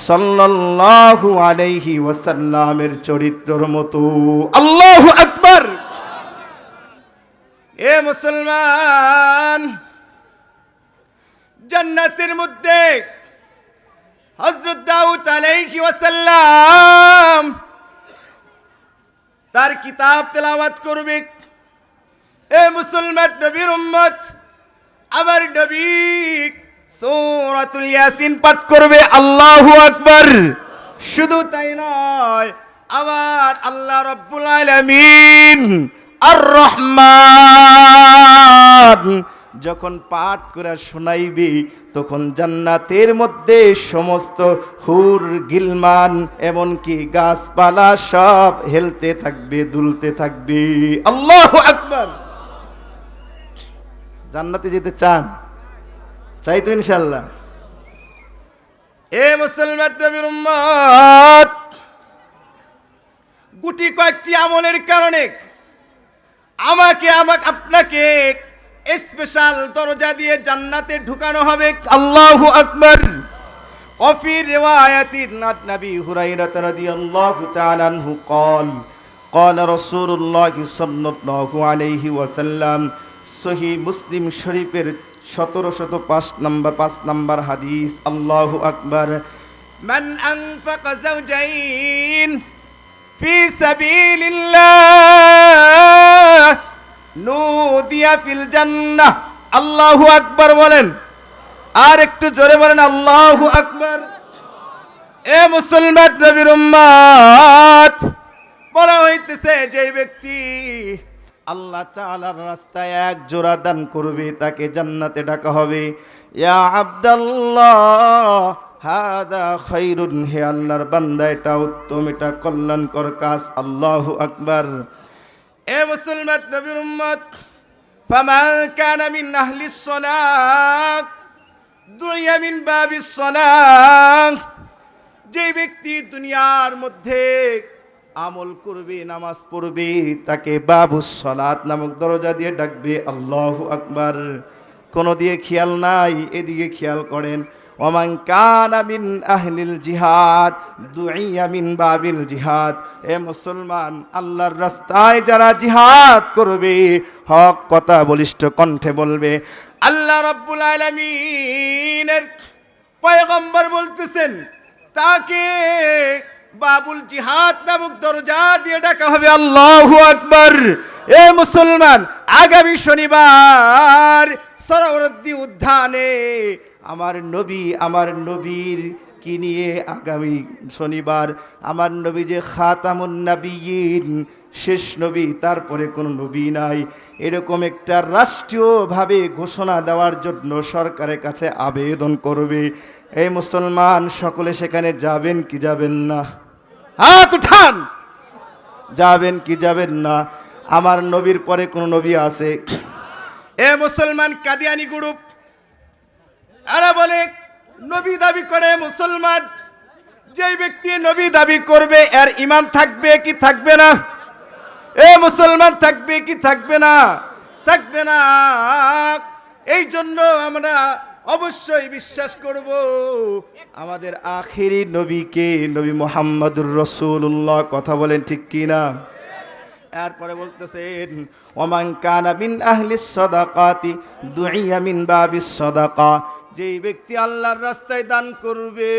সাল্লাল্লাহু আলাইহি ওয়াসাল্লামের চরিত্রের মতো। আল্লাহু আকবার। এ মুসলমান, জান্নাতের মধ্যে হযরত দাউদ আলাইহি ওয়াসাল্লাম তার কিতাব তেলাওয়াত করবে। এ মুসলমান নবীর উম্মত, আমার নবী সূরাতুল ইয়াসিন পাঠ করবে। আল্লাহু আকবার। শুধু তাই নয়, আমার আল্লাহ রাব্বুল আলামিন আর রহমান যখন পাঠ করে শোনাইবে, তখন জান্নাতের মধ্যে সমস্ত হুর গিলমান এমনকি গাছপালা সব হেলতে থাকবে, দুলতে থাকবে। আল্লাহু আকবার। জান্নাতে যেতে চান? চাই তো ইনশাআল্লাহ। এ মুসলমান নবীর উম্মত, গুটি কয়েকটি আমলের কারণে আমাকে আপনাকে স্পেশাল দরজা দিয়ে জান্নাতে ঢুকানো হবে। আল্লাহু আকবার। وفي رواية عن أبي هريرة رضي الله تعالى عنه قال رسول الله صلى الله عليه وسلم সহি মুসলিম শরীফের 1705 নম্বর হাদিস। আল্লাহু আকবার। মান আনফাকা যাওজাইন ফি সাবিলিল্লাহ নুদিয়া ফিল জান্নাহ। আল্লাহু আকবার বলেন, আর একটু জোরে বলেন আল্লাহু আকবার। এ মুসলমান নবীর উম্মত, বলা হইতেছে যে ব্যক্তি আল্লাহ তাআলার রাস্তায় এক জোড়া দান করবে, তাকে জান্নাতে ডাকা হবে। ইয়া আব্দাল্লাহ হাদা খায়রুন, হে আল্লাহর বান্দা, এটা উত্তম, এটা কল্যাণকর কাজ। আল্লাহু আকবার। এ মুসলমান নবীর উম্মত, ফামান কানা মিন আহলিস সালাত দুইয়া মিন বাবিস সালাত, যে ব্যক্তি দুনিয়ার মধ্যে আমল করবে, নামাজ পড়বে, তাকে বাবুস সালাত নামক দরজা দিয়ে ডাকবে। আল্লাহু আকবার। কোন দিয়ে খেয়াল নাই, এদিকে খেয়াল করেন। ওমান কানা মিন আহলিল জিহাদ দুইয়া মিন বাবিল জিহাদ। এ মুসলমান, আল্লাহর রাস্তায় যারা জিহাদ করবে, হক কথা বলিষ্ঠ কণ্ঠে বলবে, আল্লাহ রাব্বুল আলামিনের পয়গম্বর বলতেছেন তাকে বাবুল জিহাদ নামক দরজা দিয়ে ডাকা হবে। আল্লাহু আকবার। এ মুসলমান, আগামী শনিবার সরোবরদ্দি উদ্যানে আমার নবীর কি নিয়ে আগামী শনিবার আমার নবী যে খাতামুন নবিয়্যিন, শেষ নবী, তারপরে কোনো নবী নাই, এরকম একটা রাষ্ট্রীয়ভাবে ঘোষণা দেওয়ার জন্য সরকারের কাছে আবেদন করবে। এই মুসলমান সকলে সেখানে যাবেন কি যাবেন না? হাত উঠান। যাবেন কি যাবেন না? আমার নবীর পরে কোন নবী আছে? এ মুসলমান, কাদিয়ানি গ্রুপ এরা বলে নবী দাবি করে। মুসলমান, যে ব্যক্তি নবী দাবি করবে এর ঈমান থাকবে কি থাকবে না? এ মুসলমান, থাকবে কি থাকবে না? থাকবে না। এই জন্য আমরা অবশ্যই বিশ্বাস করব আমাদের আখেরি নবীকে, নবী মুহাম্মদুর রাসূলুল্লাহ। কথা বলেন ঠিক কি না? এরপরে বলতেছেন ওমান কানা মিন আহলিস সাদাকাতি দুইয়া মিন বাবিস সাদাকা, যেই ব্যক্তি আল্লাহর রাস্তায় দান করবে,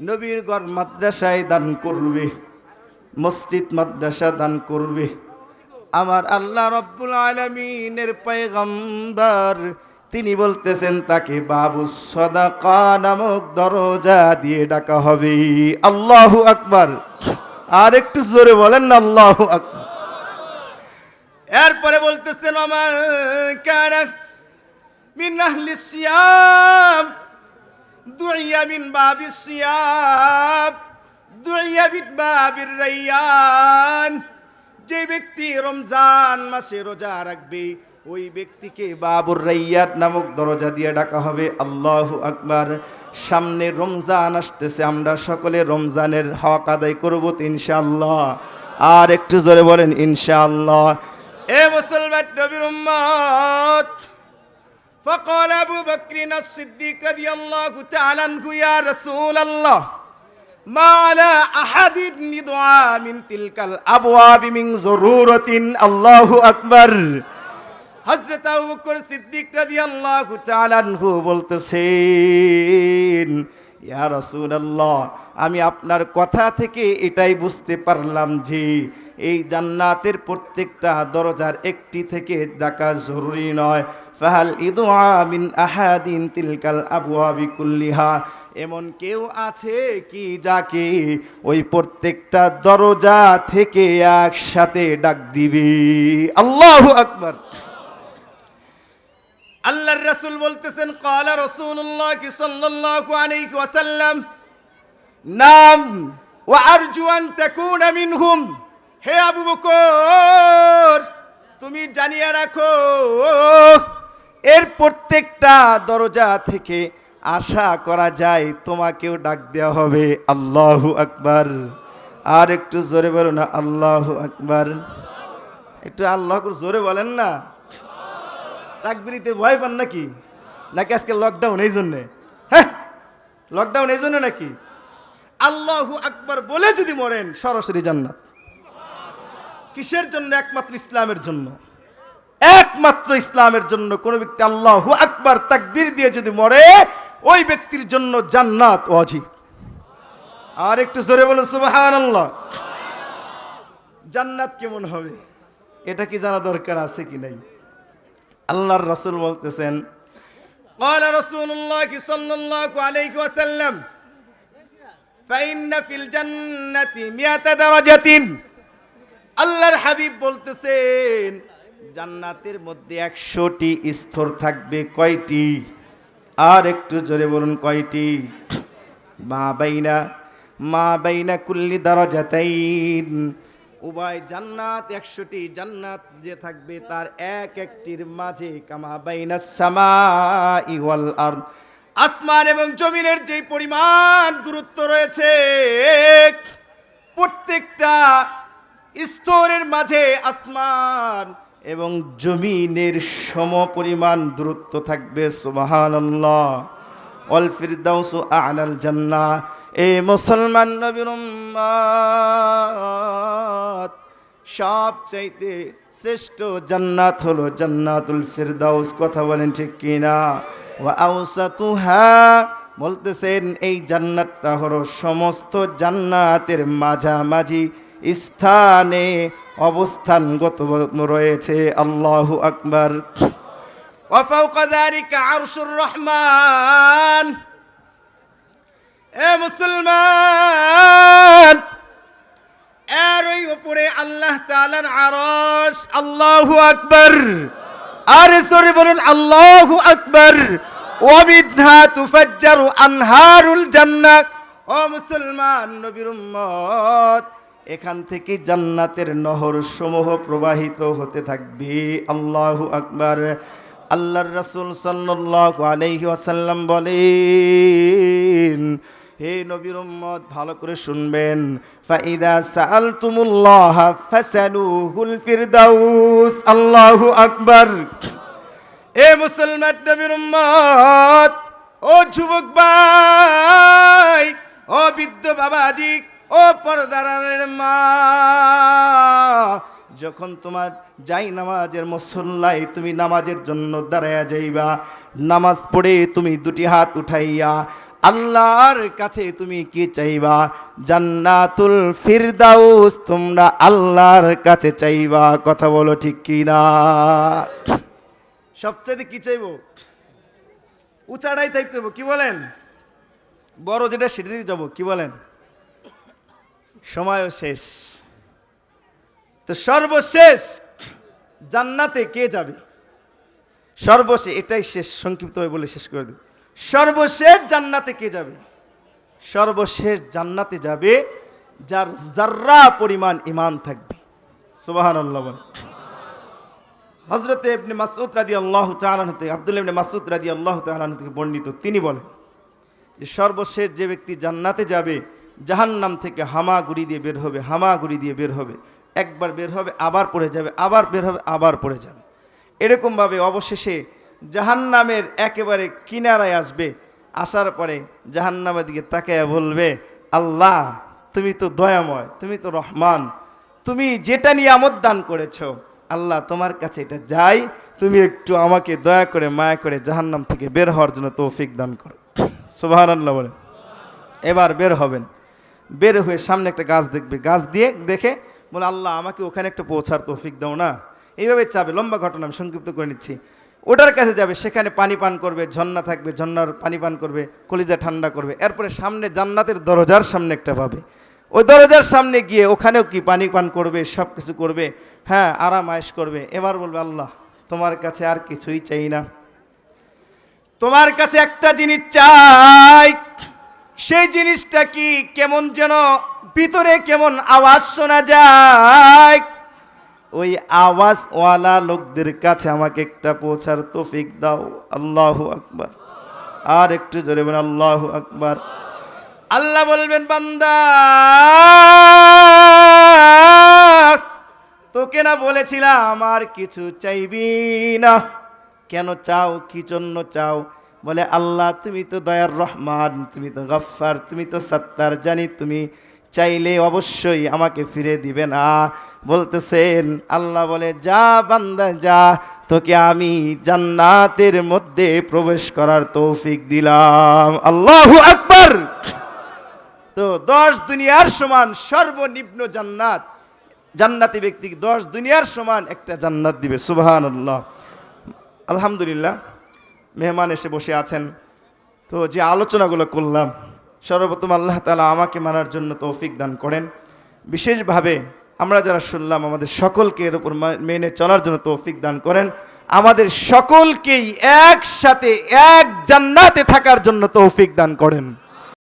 নবীর ঘর মাদ্রাসায় দান করবে, মসজিদ মাদ্রাসা দান করবে, আমার আল্লাহ রাব্বুল আলামিনের পয়গম্বর তিনি বলতেছেন তাকে বাবুস সাদাকা নামক দরজা দিয়ে ডাকা হবে। আল্লাহু আকবার। আর একটু জোরে বলেন না আল্লাহু আকবার। এরপরে বলতেছেন আমার কানা মিন আহলিস সিয়াম দুইয়া মিন বাবিস সিয়াম দুইয়া মিন বাবির রায়্যান, যে ব্যক্তি রমজান মাসে রোজা রাখবে ওই ব্যক্তিকে বাবুর রায়্যাত নামক দরজা দিয়ে ডাকা হবে। আল্লাহু আকবার। সামনে রমজান আসতেছে, আমরা সকলে রমজানের হক আদায় করব তো ইনশাআল্লাহ। আর একটু জোরে বলেন ইনশাআল্লাহ। এ মুসলমান নবীর উম্মত, فقال أبو بكر الصديق رضي الله تعالى عنه يا رسول الله ما على أحد يدعى من تلك الأبواب من ضرورة الله أكبر হযরত আবু বকর সিদ্দিক রাদিয়াল্লাহু তাআলা আনহু বলতেছেন ইয়া রাসূলুল্লাহ আমি আপনার কথা থেকে এটাই বুঝতে পারলাম যে এই জান্নাতের প্রত্যেকটা দরজার একটি থেকে ডাকা জরুরি নয় ফাহাল ইদুআ মিন আহাদিন তিলকাল আবওয়াবি কুল্লিহা এমন কেউ আছে কি যাকে ওই প্রত্যেকটা দরজা থেকে একসাথে ডাক দিবি আল্লাহু আকবার আল্লাহর রাসূল বলতেছেন ক্বালা রাসূলুল্লাহ সাল্লাল্লাহু আলাইহি ওয়াসাল্লাম নাম ওয়া আরজু আন তাকুনা মিনহুম হে আবু বকর তুমি জানিয়ে রাখো এর প্রত্যেকটা দরজা থেকে আশা করা যায় তোমাকেও ডাক দেওয়া হবে আল্লাহু আকবার আর একটু জোরে বলো না আল্লাহু আকবার একটু আল্লাহু আকবার জোরে বলেন না তাকবীরিতে ভয় পান নাকি নাকি আজকে লকডাউন এই জন্যে হ্যাঁ লকডাউন এই জন্য নাকি আল্লাহু আকবার বলে যদি মরেন সরাসরি জান্নাত কিসের জন্য একমাত্র ইসলামের জন্য একমাত্র ইসলামের জন্য কোন ব্যক্তি আল্লাহু আকবার তাকবীর দিয়ে যদি মরে ওই ব্যক্তির জন্য জান্নাত ওয়াজিব আর একটু জোরে বলুন সুবহানাল্লাহ জান্নাত কেমন হবে এটা কি জানা দরকার আছে কি নাই আল্লাহর রাসূল বলতেছেন قال رسول الله صلى الله عليه وسلم فإن في الجنة 100 درجة আল্লাহর হাবিব বলতেছেন জান্নাতের মধ্যে 100টি স্তর থাকবে কয়টি আর একটু জোরে বলুন কয়টি মা বাইনা কুল্লি দারাজাতাইন উভয় জান্নাত 100টি জান্নাত যে থাকবে তার এক একটির মাঝে কামা বাইনাস সামাই ওয়াল আরদ আসমান এবং জমিনের যে পরিমাণ দূরত্ব রয়েছে প্রত্যেকটা স্তরের মাঝে আসমান এবং জমিনের সমপরিমাণ দূরত্ব থাকবে সুবহানাল্লাহ ওয়াল ফিরদাউসু আ'লাল জান্নাহ এ মুসলমান নবীর উম্মত সবচাইতে শ্রেষ্ঠ জান্নাত হলো জান্নাতুল ফিরদাউস কথা বলেন ঠিক কিনা ওয়া আওসাতুহা বলতেছেন এই জান্নাতটা হলো সমস্ত জান্নাতের মাঝামাঝি স্থানে অবস্থানগত রয়েছে আল্লাহু আকবার ওয়া ফাওকা যালিকা আরশুর রহমান এ মুসলমান এর ওই উপরে আল্লাহ তাআলার আরশ আল্লাহু আকবার আর সরে বলুন আল্লাহু আকবার ওয়া মিনহা তুফাজ্জারু আনহারুল জান্নাহ ও মুসলমান নবীর উম্মত এখান থেকে জান্নাতের নহর সমূহ প্রবাহিত হতে থাকবে আল্লাহু আকবার আল্লাহর রাসূল সাল্লাল্লাহু আলাইহি ওয়াসাল্লাম বলেন হে নবীর উম্মত ভালো করে শুনবেন ফাইদা সাআলতুমুল্লাহা ফাসালুহুল ফিরদাউস আল্লাহু আকবার এ মুসলমান নবীর উম্মত ও যুবক ভাই ও বৃদ্ধ বাবাজি ও পর্দারের মা যখন তোমার যাই নামাজের মুসল্লায় তুমি নামাজের জন্য দাঁড়ায়া যাইবা নামাজ পড়ে তুমি দুটি হাত উঠাইয়া আল্লাহর কাছে তুমি কি চাইবা জান্নাতুল ফিরদাউস তোমরা আল্লাহর কাছে চাইবা কথা বলো ঠিক কি না সবচেয়ে কি চাইবো উঁচাড়াই থাকতে হবে কি বলেন বড় যেটা সেটা দিয়ে যাবো কি বলেন সময়ও শেষ তো সর্বশেষ জান্নাতে কে যাবে সর্বশেষ এটাই শেষ সংক্ষিপ্তভাবে বলে শেষ করে দেব সর্বশেষ জান্নাতে কে যাবে সর্বশেষ জান্নাতে যাবে যার যাররা পরিমাণ ঈমান থাকবে সুবহানাল্লাহ বলেন হযরত ইবনে মাসউদ রাদিয়াল্লাহু তাআলা আনহু থেকে আব্দুল্লাহ ইবনে মাসউদ রাদিয়াল্লাহু তাআলা আনহু থেকে বর্ণিত তিনি বলেন যে সর্বশেষ যে ব্যক্তি জান্নাতে যাবে জাহান্নাম থেকে হামাগুড়ি দিয়ে বের হবে হামাগুড়ি দিয়ে বের হবে একবার বের হবে আবার পড়ে যাবে আবার বের হবে আবার পড়ে যাবে এরকমভাবে অবশেষে জাহান্নামের একেবারে কিনারায় আসবে। আসার পরে জাহান্নামের দিকে তাকায়া বলবে, আল্লাহ তুমি তো দয়াময়, তুমি তো রহমান, তুমি যেটা নিয়ামত দান করেছো, আল্লাহ তোমার কাছে এটা যাই, তুমি একটু আমাকে দয়া করে মায়া করে জাহান্নাম থেকে বের হওয়ার জন্য তৌফিক দান করো। সুবহানাল্লাহ বলে। এবার বের হবেন, বের হয়ে সামনে একটা গাছ দেখবে, গাছ দিয়ে দেখে বলে, আল্লাহ আমাকে ওখানে একটা পৌঁছার তৌফিক দাও না। এইভাবে চাবে। লম্বা ঘটনা আমি সংক্ষিপ্ত করে নিচ্ছি। ওটার কাছে যাবে, সেখানে পানি পান করবে, ঝর্ণা থাকবে, ঝর্ণার পানি পান করবে, কলিজা ঠান্ডা করবে। এরপরে সামনে জান্নাতের দরজার সামনে একটা পাবে, ওই দরজার সামনে গিয়ে ওখানেও কি পানি পান করবে, সব কিছু করবে, হ্যাঁ আরাম আয়েশ করবে। এবার বলবে, আল্লাহ তোমার কাছে আর কিছুই চাই না, তোমার কাছে একটা জিনিস চাই। সেই জিনিসটা কি? কেমন যেন ভিতরে কেমন আওয়াজ শোনা যায়, ওই আওয়াজওয়ালা লোকদের কাছে আমাকে একটা পৌঁছার তৌফিক দাও। আল্লাহু আকবার। আর একটু জোরে বলেন আল্লাহু আকবার। আল্লাহ বলবেন, বান্দা তোকে না বলেছিলাম আমার কিছু চাইবি না? কেন চাও? কি জন্য চাও? বলে, আল্লাহ তুমি তো দয়ার রহমান, তুমি তো গফফার, তুমি তো সত্তার, জানি তুমি চাইলে অবশ্যই আমাকে ফিরে দিবে না। বলতেছেন, আল্লাহ বলে, যা বান্দা যা, তোকে আমি জান্নাতের মধ্যে প্রবেশ করার তৌফিক দিলাম। আল্লাহু আকবার। তো 10 দুনিয়ার সমান সর্বনিম্ন জান্নাত, জান্নাতি ব্যক্তিকে 10 দুনিয়ার সমান একটা জান্নাত দিবে। সুবহানাল্লাহ। আলহামদুলিল্লাহ, মেহমান এসে বসে আছেন। তো যে আলোচনাগুলো করলাম, সর্বপ্রথম আল্লাহ তাআলা আমাকে মানার জন্য তৌফিক দান করেন। বিশেষভাবে আমরা যারা শুনলাম, আমাদের সকলকে এর উপর মেনে চলার জন্য তৌফিক দান করেন। আমাদের সকলকেই একসাথে এক জান্নাতে থাকার জন্য তৌফিক দান করেন।